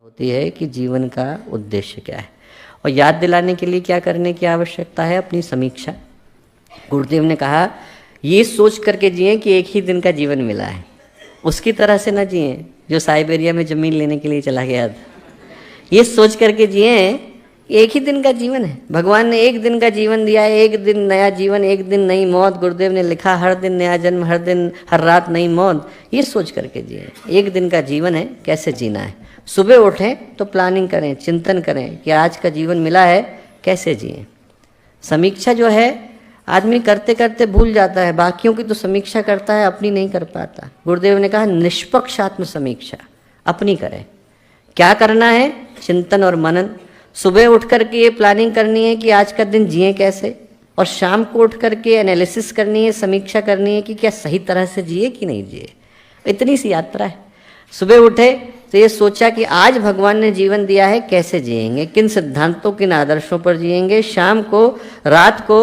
होती है कि जीवन का उद्देश्य क्या है और याद दिलाने के लिए क्या करने की आवश्यकता है, अपनी समीक्षा। गुरुदेव ने कहा ये सोच करके जिए कि एक ही दिन का जीवन मिला है, उसकी तरह से ना जिए जो साइबेरिया में ज़मीन लेने के लिए चला गया था। ये सोच करके जिए एक ही दिन का जीवन है, भगवान ने एक दिन का जीवन दिया है, एक दिन नया जीवन, एक दिन नई मौत। गुरुदेव ने लिखा हर दिन नया जन्म, हर दिन हर रात नई मौत। ये सोच करके जिए, एक दिन का जीवन है, कैसे जीना है। सुबह उठें तो प्लानिंग करें, चिंतन करें कि आज का जीवन मिला है कैसे जिए। समीक्षा जो है आदमी करते करते भूल जाता है, बाकियों की तो समीक्षा करता है, अपनी नहीं कर पाता। गुरुदेव ने कहा निष्पक्ष आत्म समीक्षा अपनी करें। क्या करना है? चिंतन और मनन। सुबह उठ करके ये प्लानिंग करनी है कि आज का दिन जिए कैसे, और शाम को उठ करके एनालिसिस करनी है, समीक्षा करनी है कि क्या सही तरह से जिए कि नहीं जिए। इतनी सी यात्रा है। सुबह उठे तो ये सोचा कि आज भगवान ने जीवन दिया है, कैसे जिएंगे, किन सिद्धांतों, किन आदर्शों पर जिएंगे। शाम को, रात को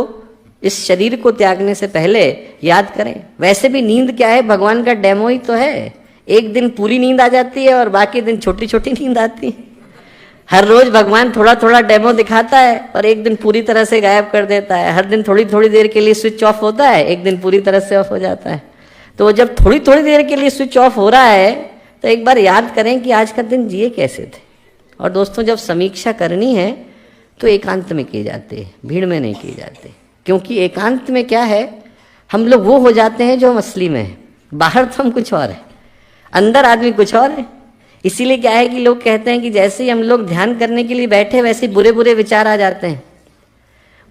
इस शरीर को त्यागने से पहले याद करें। वैसे भी नींद क्या है, भगवान का डेमो ही तो है। एक दिन पूरी नींद आ जाती है और बाकी दिन छोटी छोटी नींद आती है। हर रोज भगवान थोड़ा थोड़ा डेमो दिखाता है और एक दिन पूरी तरह से गायब कर देता है। हर दिन थोड़ी थोड़ी देर के लिए स्विच ऑफ होता है, एक दिन पूरी तरह से ऑफ हो जाता है। तो जब थोड़ी थोड़ी देर के लिए स्विच ऑफ हो रहा है तो एक बार याद करें कि आज का दिन जिए कैसे थे। और दोस्तों, जब समीक्षा करनी है तो एकांत में की जाती है, भीड़ में नहीं की जाती। क्योंकि एकांत में क्या है, हम लोग वो हो जाते हैं जो हम असली में है। बाहर तो हम कुछ और है, अंदर आदमी कुछ और है। इसीलिए क्या है कि लोग कहते हैं कि जैसे ही हम लोग ध्यान करने के लिए बैठे वैसे बुरे बुरे विचार आ जाते हैं।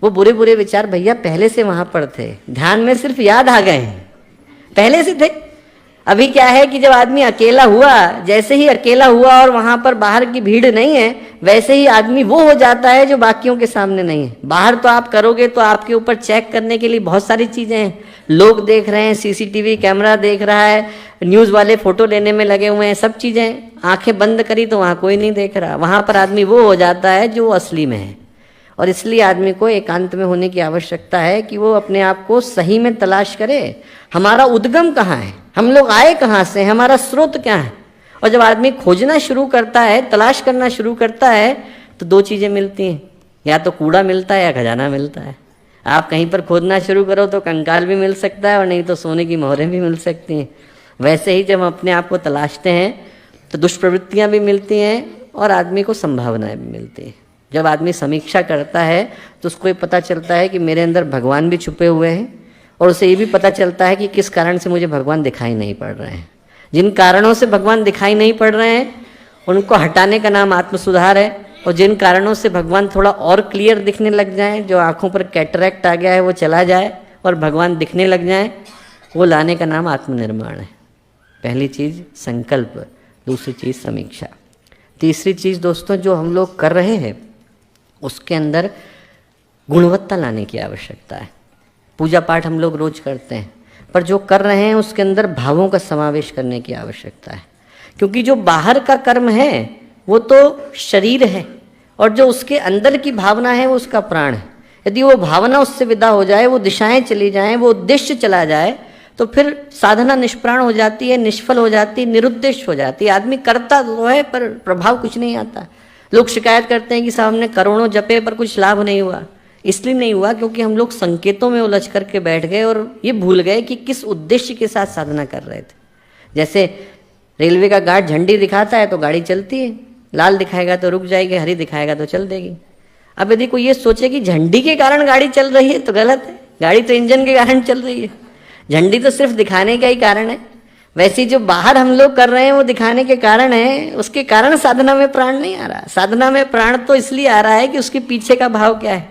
वो बुरे बुरे विचार भैया पहले से वहां पर थे, ध्यान में सिर्फ याद आ गए हैं, पहले से थे। अभी क्या है कि जब आदमी अकेला हुआ, जैसे ही अकेला हुआ और वहां पर बाहर की भीड़ नहीं है, वैसे ही आदमी वो हो जाता है जो बाकियों के सामने नहीं है। बाहर तो आप करोगे तो आपके ऊपर चेक करने के लिए बहुत सारी चीजें हैं, लोग देख रहे हैं, सीसीटीवी कैमरा देख रहा है, न्यूज वाले फोटो लेने में लगे हुए हैं, सब चीजें। आंखें बंद करी तो वहां कोई नहीं देख रहा। वहां पर आदमी वो हो जाता है जो असली में है। और इसलिए आदमी को एकांत में होने की आवश्यकता है कि वो अपने आप को सही में तलाश करे। हमारा उद्गम कहाँ है, हम लोग आए कहाँ से, हमारा स्रोत क्या है। और जब आदमी खोजना शुरू करता है, तलाश करना शुरू करता है, तो दो चीजें मिलती हैं, या तो कूड़ा मिलता है या खजाना मिलता है। आप कहीं पर खोदना शुरू करो तो कंकाल भी मिल सकता है और नहीं तो सोने की मोहरें भी मिल सकती हैं। वैसे ही जब हम अपने आप को तलाशते हैं तो दुष्प्रवृत्तियां भी मिलती हैं और आदमी को संभावनाएं भी मिलती हैं। जब आदमी समीक्षा करता है तो उसको ये पता चलता है कि मेरे अंदर भगवान भी छुपे हुए हैं, और उसे ये भी पता चलता है कि किस कारण से मुझे भगवान दिखाई नहीं पड़ रहे हैं। जिन कारणों से भगवान दिखाई नहीं पड़ रहे हैं उनको हटाने का नाम आत्मसुधार है, और जिन कारणों से भगवान थोड़ा और क्लियर दिखने लग जाएं, जो आंखों पर कैटरैक्ट आ गया है वो चला जाए और भगवान दिखने लग जाएं, वो लाने का नाम आत्मनिर्माण है। पहली चीज़ संकल्प, दूसरी चीज़ समीक्षा, तीसरी चीज़ दोस्तों जो हम लोग कर रहे हैं उसके अंदर गुणवत्ता लाने की आवश्यकता है। पूजा पाठ हम लोग रोज करते हैं, पर जो कर रहे हैं उसके अंदर भावों का समावेश करने की आवश्यकता है। क्योंकि जो बाहर का कर्म है वो तो शरीर है, और जो उसके अंदर की भावना है वो उसका प्राण है। यदि वो भावना उससे विदा हो जाए, वो दिशाएं चली जाएं, वो उद्देश्य चला जाए, तो फिर साधना निष्प्राण हो जाती है, निष्फल हो जाती है, निरुद्देश्य हो जाती है। आदमी करता तो है पर प्रभाव कुछ नहीं आता। लोग शिकायत करते हैं कि साहब हमने करोड़ों जपे पर कुछ लाभ नहीं हुआ। इसलिए नहीं हुआ क्योंकि हम लोग संकेतों में उलझ करके बैठ गए और ये भूल गए कि किस उद्देश्य के साथ साधना कर रहे थे। जैसे रेलवे का गार्ड झंडी दिखाता है तो गाड़ी चलती है, लाल दिखाएगा तो रुक जाएगी, हरी दिखाएगा तो चल देगी। अब यदि कोई ये सोचे कि झंडी के कारण गाड़ी चल रही है तो गलत है। गाड़ी तो इंजन के कारण चल रही है, झंडी तो सिर्फ दिखाने का ही कारण है। वैसे जो बाहर हम लोग कर रहे हैं वो दिखाने के कारण है, उसके कारण साधना में प्राण नहीं आ रहा। साधना में प्राण तो इसलिए आ रहा है कि उसके पीछे का भाव क्या है,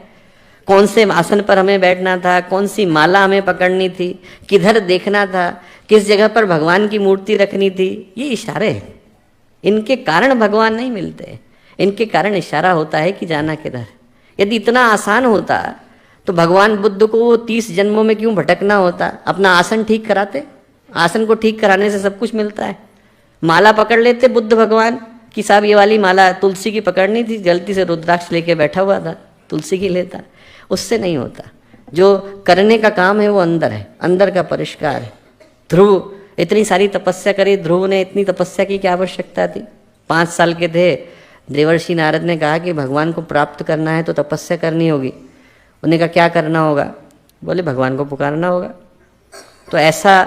कौन से आसन पर हमें बैठना था, कौन सी माला हमें पकड़नी थी, किधर देखना था, किस जगह पर भगवान की मूर्ति रखनी थी। ये इशारे हैं, इनके कारण भगवान नहीं मिलते, इनके कारण इशारा होता है कि जाना किधर। यदि इतना आसान होता तो भगवान बुद्ध को 30 जन्मों में क्यों भटकना होता। अपना आसन ठीक कराते, आसन को ठीक कराने से सब कुछ मिलता है। माला पकड़ लेते बुद्ध भगवान कि साहब ये वाली माला तुलसी की पकड़नी थी, गलती से रुद्राक्ष लेके बैठा हुआ था, तुलसी की लेता। उससे नहीं होता। जो करने का काम है वो अंदर है, अंदर का परिष्कार है। ध्रुव इतनी सारी तपस्या करी, ध्रुव ने इतनी तपस्या की क्या आवश्यकता थी। 5 साल के थे, देवर्षि नारद ने कहा कि भगवान को प्राप्त करना है तो तपस्या करनी होगी। उन्होंने कहा क्या करना होगा? बोले भगवान को पुकारना होगा। तो ऐसा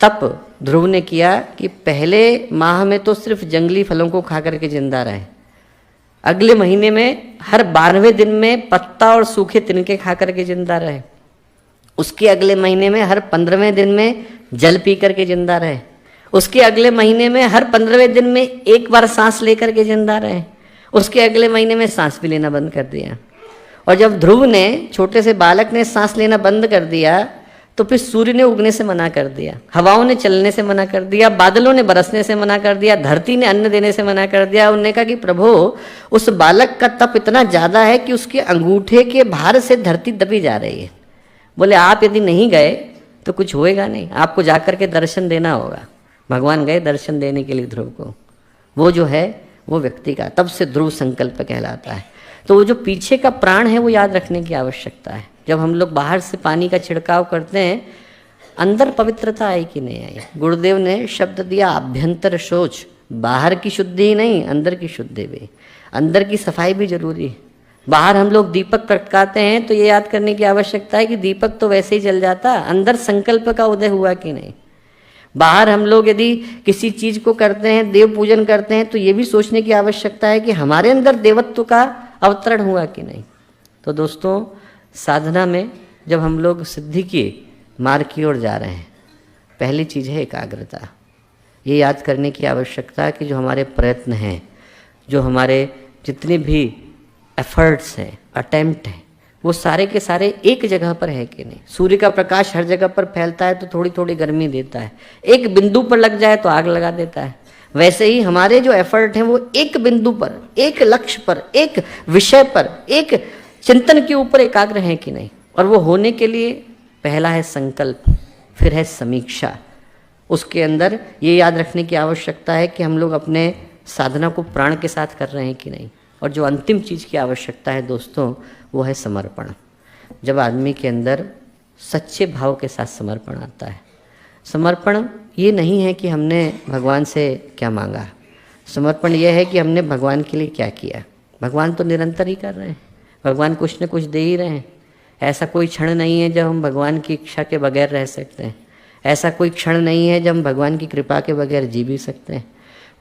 तप ध्रुव ने किया कि पहले माह में तो सिर्फ जंगली फलों को खा करके जिंदा रहे, अगले महीने में हर 12वें दिन में पत्ता और सूखे तिनके खा करके जिंदा रहे, उसके अगले महीने में हर 15वें दिन में जल पी करके जिंदा रहे, उसके अगले महीने में हर 15वें दिन में एक बार सांस लेकर के जिंदा रहे, उसके अगले महीने में सांस भी लेना बंद कर दिया। और जब ध्रुव ने, छोटे से बालक ने सांस लेना बंद कर दिया तो फिर सूर्य ने उगने से मना कर दिया, हवाओं ने चलने से मना कर दिया, बादलों ने बरसने से मना कर दिया, धरती ने अन्न देने से मना कर दिया। उन्होंने कहा कि प्रभु, उस बालक का तप इतना ज़्यादा है कि उसके अंगूठे के भार से धरती दबी जा रही है। बोले आप यदि नहीं गए तो कुछ होएगा नहीं, आपको जाकर के दर्शन देना होगा। भगवान गए दर्शन देने के लिए ध्रुव को। वो जो है वो व्यक्ति का तब से ध्रुव संकल्प कहलाता है। तो वो जो पीछे का प्राण है वो याद रखने की आवश्यकता है। जब हम लोग बाहर से पानी का छिड़काव करते हैं, अंदर पवित्रता आई कि नहीं आई? गुरुदेव ने शब्द दिया आभ्यंतर शोच, बाहर की शुद्धि ही नहीं अंदर की शुद्धि भी, अंदर की सफाई भी जरूरी है। बाहर हम लोग दीपक प्रगटाते हैं तो ये याद करने की आवश्यकता है कि दीपक तो वैसे ही जल जाता, अंदर संकल्प का उदय हुआ कि नहीं। बाहर हम लोग यदि किसी चीज को करते हैं, देव पूजन करते हैं, तो ये भी सोचने की आवश्यकता है कि हमारे अंदर देवत्व का अवतरण हुआ कि नहीं। तो दोस्तों, साधना में जब हम लोग सिद्धि के मार्ग की ओर जा रहे हैं, पहली चीज़ है एकाग्रता। ये याद करने की आवश्यकता है कि जो हमारे प्रयत्न हैं, जो हमारे जितने भी एफर्ट्स हैं, अटेम्प्ट हैं, वो सारे के सारे एक जगह पर है कि नहीं। सूर्य का प्रकाश हर जगह पर फैलता है तो थोड़ी थोड़ी गर्मी देता है, एक बिंदु पर लग जाए तो आग लगा देता है। वैसे ही हमारे जो एफर्ट हैं वो एक बिंदु पर, एक लक्ष्य पर, एक विषय पर, एक चिंतन के ऊपर एकाग्र हैं कि नहीं। और वो होने के लिए पहला है संकल्प, फिर है समीक्षा। उसके अंदर ये याद रखने की आवश्यकता है कि हम लोग अपने साधना को प्राण के साथ कर रहे हैं कि नहीं। और जो अंतिम चीज़ की आवश्यकता है दोस्तों, वो है समर्पण। जब आदमी के अंदर सच्चे भाव के साथ समर्पण आता है। समर्पण ये नहीं है कि हमने भगवान से क्या मांगा, समर्पण ये है कि हमने भगवान के लिए क्या किया। भगवान तो निरंतर ही कर रहे हैं, भगवान कुछ न कुछ दे ही रहे हैं। ऐसा कोई क्षण नहीं है जब हम भगवान की इच्छा के बगैर रह सकते हैं, ऐसा कोई क्षण नहीं है जब हम भगवान की कृपा के बगैर जी भी सकते हैं।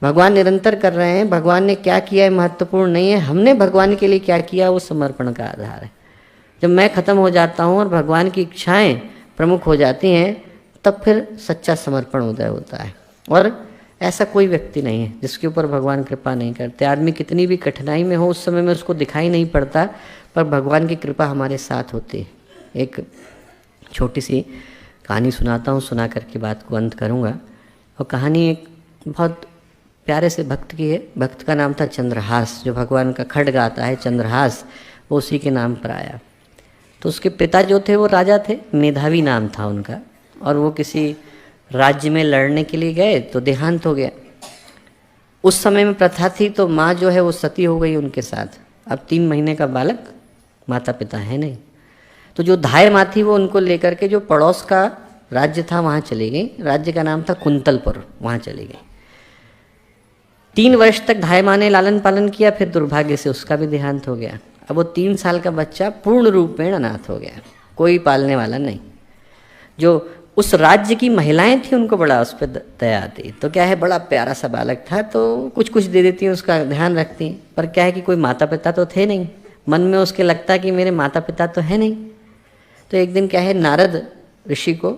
भगवान निरंतर कर रहे हैं। भगवान ने क्या किया है महत्वपूर्ण नहीं है, हमने भगवान के लिए क्या किया वो समर्पण का आधार है। जब मैं ख़त्म हो जाता हूँ और भगवान की इच्छाएँ प्रमुख हो जाती हैं, तब फिर सच्चा समर्पण उदय होता है। और ऐसा कोई व्यक्ति नहीं है जिसके ऊपर भगवान कृपा नहीं करते। आदमी कितनी भी कठिनाई में हो, उस समय में उसको दिखाई नहीं पड़ता, पर भगवान की कृपा हमारे साथ होती है। एक छोटी सी कहानी सुनाता हूँ, सुना करके बात को अंत करूँगा। और कहानी एक बहुत प्यारे से भक्त की है। भक्त का नाम था चंद्रहास, जो भगवान का खड्ग आता है चंद्रहास, वो उसी के नाम पर आया। तो उसके पिता जो थे वो राजा थे, मेधावी नाम था उनका, और वो किसी राज्य में लड़ने के लिए गए तो देहांत हो गया। उस समय में प्रथा थी तो माँ जो है वो सती हो गई उनके साथ। अब 3 महीने का बालक, माता पिता है नहीं, तो जो धाय माँ थी वो उनको लेकर के जो पड़ोस का राज्य था वहाँ चली गई। राज्य का नाम था कुंतलपुर, वहाँ चली गई। 3 वर्ष तक धाय माँ ने लालन पालन किया, फिर दुर्भाग्य से उसका भी देहांत हो गया। अब वो 3 साल का बच्चा पूर्ण रूप में अनाथ हो गया, कोई पालने वाला नहीं। जो उस राज्य की महिलाएं थी उनको बड़ा उस पर दया आती। तो क्या है, बड़ा प्यारा सा बालक था तो कुछ कुछ दे देती हैं, उसका ध्यान रखती हैं। पर क्या है कि कोई माता पिता तो थे नहीं, मन में उसके लगता कि मेरे माता पिता तो है नहीं। तो एक दिन क्या है, नारद ऋषि को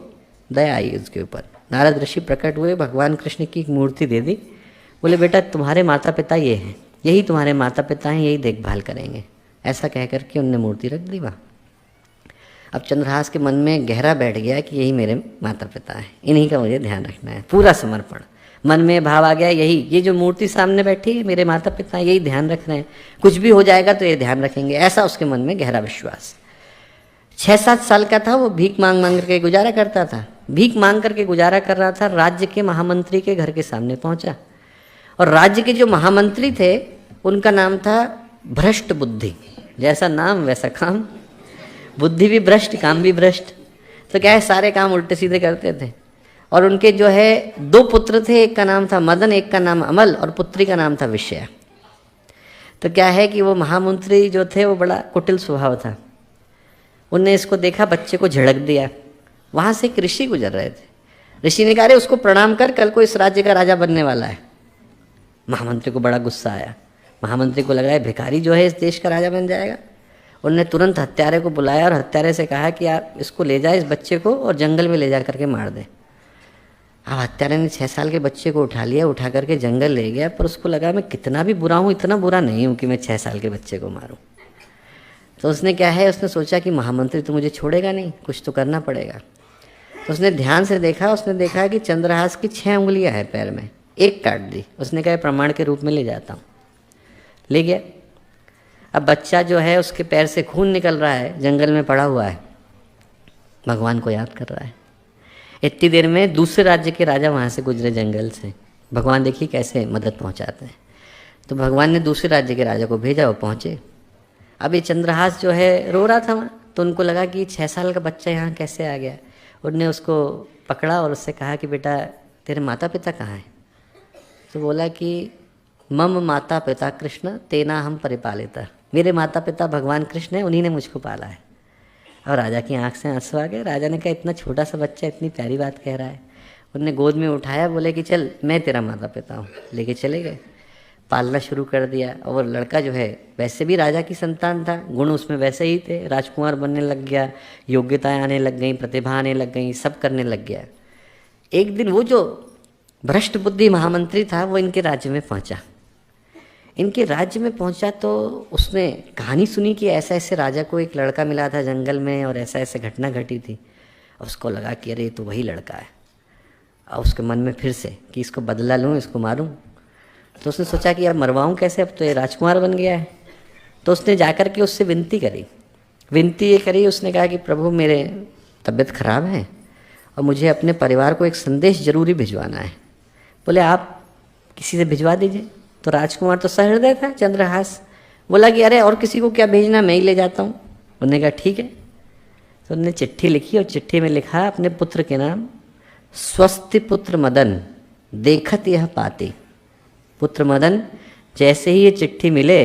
दया आई उसके ऊपर। नारद ऋषि प्रकट हुए, भगवान कृष्ण की एक मूर्ति दे दी। बोले बेटा तुम्हारे माता पिता ये हैं, यही तुम्हारे माता पिता हैं, यही देखभाल करेंगे। ऐसा कह करके उनने मूर्ति रख दी वहाँ। अब चंद्रहास के मन में गहरा बैठ गया कि यही मेरे माता पिता हैं, इन्हीं का मुझे ध्यान रखना है। पूरा समर्पण मन में भाव आ गया, यही ये जो मूर्ति सामने बैठी है मेरे माता पिता, यही ध्यान रख रहे हैं, कुछ भी हो जाएगा तो ये ध्यान रखेंगे। ऐसा उसके मन में गहरा विश्वास। 6-7 साल का था वो, भीख मांग मांग करके गुजारा करता था। भीख मांग करके गुजारा कर रहा था, राज्य के महामंत्री के घर के सामने पहुंचा। और राज्य के जो महामंत्री थे उनका नाम था भ्रष्ट बुद्धि। जैसा नाम वैसा काम, बुद्धि भी भ्रष्ट, काम भी भ्रष्ट। तो क्या है, सारे काम उल्टे सीधे करते थे। और उनके जो है 2 पुत्र थे, एक का नाम था मदन, एक का नाम अमल, और पुत्री का नाम था विषया। तो क्या है कि वो महामंत्री जो थे वो बड़ा कुटिल स्वभाव था। उनने इसको देखा, बच्चे को झड़क दिया। वहाँ से एक ऋषि गुजर रहे थे। ऋषि ने कहा, अरे उसको प्रणाम कर, कल को इस राज्य का राजा बनने वाला है। महामंत्री को बड़ा गुस्सा आया। महामंत्री को लगा है भिखारी जो है इस देश का राजा बन जाएगा। उन्होंने तुरंत हत्यारे को बुलाया और हत्यारे से कहा कि आप इसको ले जाए, इस बच्चे को, और जंगल में ले जा करके मार दें। अब हत्यारे ने 6 साल के बच्चे को उठा लिया, उठा करके जंगल ले गया, पर उसको लगा मैं कितना भी बुरा हूँ, इतना बुरा नहीं हूँ कि मैं 6 साल के बच्चे को मारूँ। तो उसने क्या है, उसने सोचा कि महामंत्री तो मुझे छोड़ेगा नहीं, कुछ तो करना पड़ेगा। तो उसने ध्यान से देखा, उसने देखा कि चंद्रहास की 6 उंगलियां हैं पैर में, एक काट दी। उसने कहा प्रमाण के रूप में ले जाता हूँ। ले गया। अब बच्चा जो है उसके पैर से खून निकल रहा है, जंगल में पड़ा हुआ है, भगवान को याद कर रहा है। इतनी देर में दूसरे राज्य के राजा वहाँ से गुजरे जंगल से। भगवान देखिए कैसे मदद पहुँचाते हैं। तो भगवान ने दूसरे राज्य के राजा को भेजा, वो पहुँचे। अब ये चंद्रहास जो है रो रहा था वहाँ, तो उनको लगा कि 6 साल का बच्चा यहाँ कैसे आ गया। उन्होंने उसको पकड़ा और उससे कहा कि बेटा तेरे माता पिता कहाँ हैं। तो बोला कि मम माता पिता कृष्ण तेना हम परिपालिता, मेरे माता पिता भगवान कृष्ण हैं, उन्हीं ने मुझको पाला है। और राजा की आंख से आंसू आ गए। राजा ने कहा इतना छोटा सा बच्चा इतनी प्यारी बात कह रहा है। उन्होंने गोद में उठाया, बोले कि चल मैं तेरा माता पिता हूँ। लेके चले गए, पालना शुरू कर दिया। और वो लड़का जो है वैसे भी राजा की संतान था, गुण उसमें वैसे ही थे, राजकुमार बनने लग गया, योग्यताएं आने लग गई, प्रतिभा आने लग गई, सब करने लग गया। एक दिन वो जो भ्रष्ट बुद्धि महामंत्री था वो इनके राज्य में पहुंचा। इनके राज्य में पहुंचा तो उसने कहानी सुनी कि ऐसा ऐसे राजा को एक लड़का मिला था जंगल में और ऐसा ऐसे घटना घटी थी। और उसको लगा कि अरे ये तो वही लड़का है। और उसके मन में फिर से कि इसको बदला लूँ, इसको मारूं। तो उसने सोचा कि यार मरवाऊं कैसे, अब तो ये राजकुमार बन गया है। तो उसने जाकर के उससे विनती करी। विनती ये करी, उसने कहा कि प्रभु मेरे तबीयत खराब है और मुझे अपने परिवार को एक संदेश जरूरी भिजवाना है। बोले आप किसी से भिजवा दीजिए। तो राजकुमार तो सहृदय था चंद्रहास, बोला कि अरे और किसी को क्या भेजना, मैं ही ले जाता हूँ। उन्होंने कहा ठीक है। तो उन्होंने चिट्ठी लिखी और चिट्ठी में लिखा अपने पुत्र के नाम, स्वस्ति पुत्र मदन देखत यह पाती। पुत्र मदन जैसे ही ये चिट्ठी मिले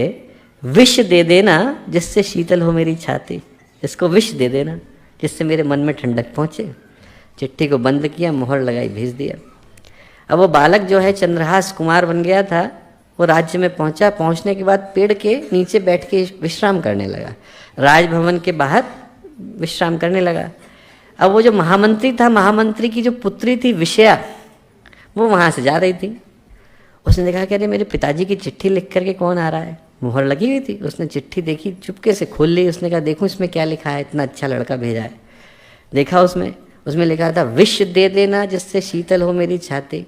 विष दे देना जिससे शीतल हो मेरी छाती। इसको विष दे देना जिससे मेरे मन में ठंडक पहुँचे। चिट्ठी को बंद किया, मोहर लगाई, भेज दिया। अब वो बालक जो है चंद्रहास कुमार बन गया था, वो राज्य में पहुंचा। पहुंचने के बाद पेड़ के नीचे बैठ के विश्राम करने लगा, राजभवन के बाहर विश्राम करने लगा। अब वो जो महामंत्री था, महामंत्री की जो पुत्री थी विषया, वो वहाँ से जा रही थी। उसने देखा कि अरे मेरे पिताजी की चिट्ठी लिख करके कौन आ रहा है, मुहर लगी हुई थी। उसने चिट्ठी देखी, चुपके से खोल ली। उसने कहा देखूं इसमें क्या लिखा है, इतना अच्छा लड़का भेजा है। देखा उसमें लिखा था विष दे देना जिससे शीतल हो मेरी छाती।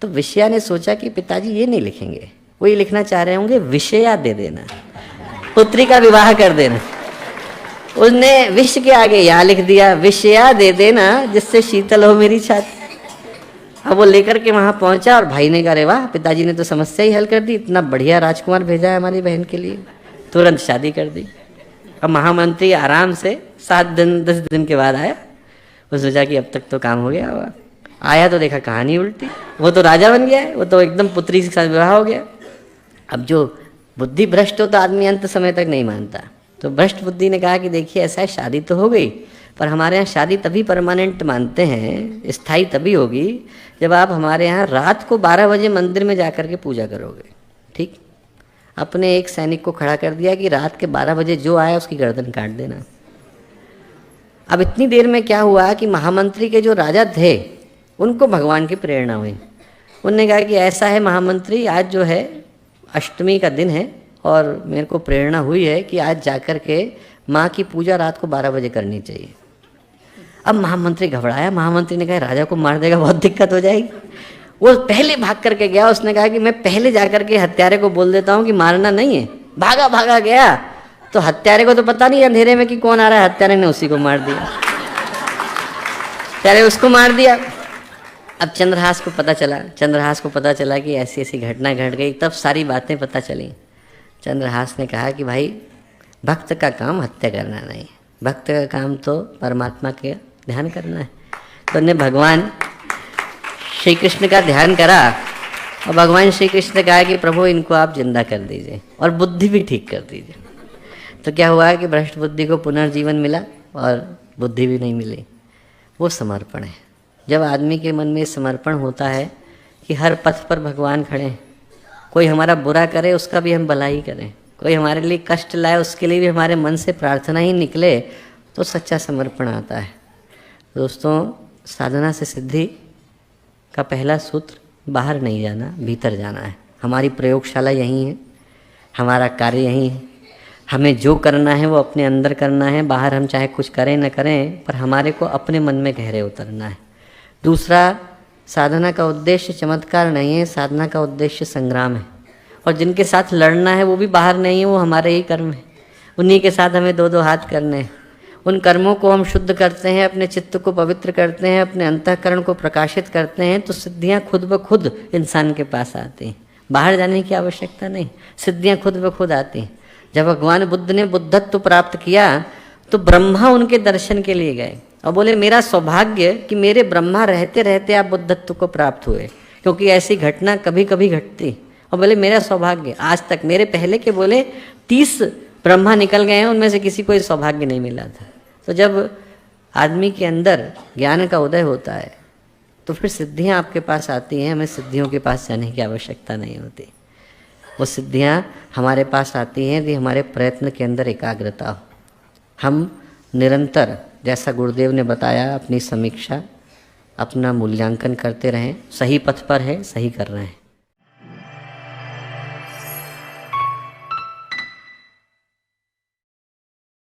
तो विषया ने सोचा कि पिताजी ये नहीं लिखेंगे, वो ये लिखना चाह रहे होंगे विषया दे देना, पुत्री का विवाह कर देना। उसने विष के आगे यहाँ लिख दिया विषया दे देना जिससे शीतल हो मेरी छाती। अब वो लेकर के वहाँ पहुँचा और भाई ने कहा अरे वाह, पिताजी ने तो समस्या ही हल कर दी, इतना बढ़िया राजकुमार भेजा है हमारी बहन के लिए। तुरंत शादी कर दी। अब महामंत्री आराम से 7-10 दिन के बाद आया। वो सोचा कि अब तक तो काम हो गया होगा। आया तो देखा कहानी उल्टी, वो तो राजा बन गया है, वो तो एकदम पुत्री के साथ विवाह हो गया। अब जो बुद्धि भ्रष्ट हो तो आदमी अंत समय तक नहीं मानता। तो भ्रष्ट बुद्धि ने कहा कि देखिए ऐसा है, शादी तो हो गई, पर हमारे यहाँ शादी तभी परमानेंट मानते हैं, स्थायी तभी होगी जब आप हमारे यहाँ रात को 12 बजे मंदिर में जाकर के पूजा करोगे। ठीक। अपने एक सैनिक को खड़ा कर दिया कि रात के 12 बजे जो आया उसकी गर्दन काट देना। अब इतनी देर में क्या हुआ कि महामंत्री के जो राजा थे उनको भगवान की प्रेरणा हुई। उनने कहा कि ऐसा है महामंत्री, आज जो है अष्टमी का दिन है और मेरे को प्रेरणा हुई है कि आज जाकर के माँ की पूजा रात को 12 बजे करनी चाहिए। अब महामंत्री घबराया। महामंत्री ने कहा राजा को मार देगा, बहुत दिक्कत हो जाएगी। वो पहले भाग करके गया। उसने कहा कि मैं पहले जाकर के हत्यारे को बोल देता हूँ कि मारना नहीं है। भागा गया तो हत्यारे को तो पता नहीं अंधेरे में कि कौन आ रहा है। हत्यारे ने उसी को मार दिया। हत्यारे उसको मार दिया। अब चंद्रहास को पता चला कि ऐसी ऐसी घटना घट गई। तब सारी बातें पता चली। चंद्रहास ने कहा कि भाई भक्त का काम हत्या करना नहीं, भक्त का काम तो परमात्मा के ध्यान करना है। तो उन्हें भगवान श्री कृष्ण का ध्यान करा और भगवान श्री कृष्ण ने कहा कि प्रभु इनको आप जिंदा कर दीजिए और बुद्धि भी ठीक कर दीजिए। तो क्या हुआ कि भ्रष्ट बुद्धि को पुनर्जीवन मिला और बुद्धि भी नहीं मिली। वो समर्पण है। जब आदमी के मन में समर्पण होता है कि हर पथ पर भगवान खड़े हैं, कोई हमारा बुरा करे उसका भी हम भलाई करें, कोई हमारे लिए कष्ट लाए उसके लिए भी हमारे मन से प्रार्थना ही निकले, तो सच्चा समर्पण आता है। दोस्तों, साधना से सिद्धि का पहला सूत्र बाहर नहीं जाना, भीतर जाना है। हमारी प्रयोगशाला यहीं है, हमारा कार्य यहीं है। हमें जो करना है वो अपने अंदर करना है, बाहर हम चाहे कुछ करें न करें, पर हमारे को अपने मन में गहरे उतरना है। दूसरा, साधना का उद्देश्य चमत्कार नहीं है, साधना का उद्देश्य संग्राम है। और जिनके साथ लड़ना है वो भी बाहर नहीं है, वो हमारे ही कर्म है। उन्हीं के साथ हमें दो दो हाथ करने हैं। उन कर्मों को हम शुद्ध करते हैं, अपने चित्त को पवित्र करते हैं, अपने अंतःकरण को प्रकाशित करते हैं, तो सिद्धियां खुद ब खुद इंसान के पास आती हैं। बाहर जाने की आवश्यकता नहीं, सिद्धियां खुद ब खुद आती हैं। जब भगवान बुद्ध ने बुद्धत्व प्राप्त किया तो ब्रह्मा उनके दर्शन के लिए गए और बोले मेरा सौभाग्य कि मेरे ब्रह्मा रहते रहते आप बुद्धत्व को प्राप्त हुए, क्योंकि ऐसी घटना कभी कभी घटती। और बोले मेरा सौभाग्य, आज तक मेरे पहले के बोले 30 ब्रह्मा निकल गए हैं, उनमें से किसी को सौभाग्य नहीं मिला था। तो जब आदमी के अंदर ज्ञान का उदय होता है तो फिर सिद्धियां आपके पास आती हैं। हमें सिद्धियों के पास जाने की आवश्यकता नहीं होती। वो सिद्धियां हमारे पास आती हैं यदि हमारे प्रयत्न के अंदर एकाग्रता हो। हम निरंतर, जैसा गुरुदेव ने बताया, अपनी समीक्षा, अपना मूल्यांकन करते रहें। सही पथ पर है, सही कर रहे हैं।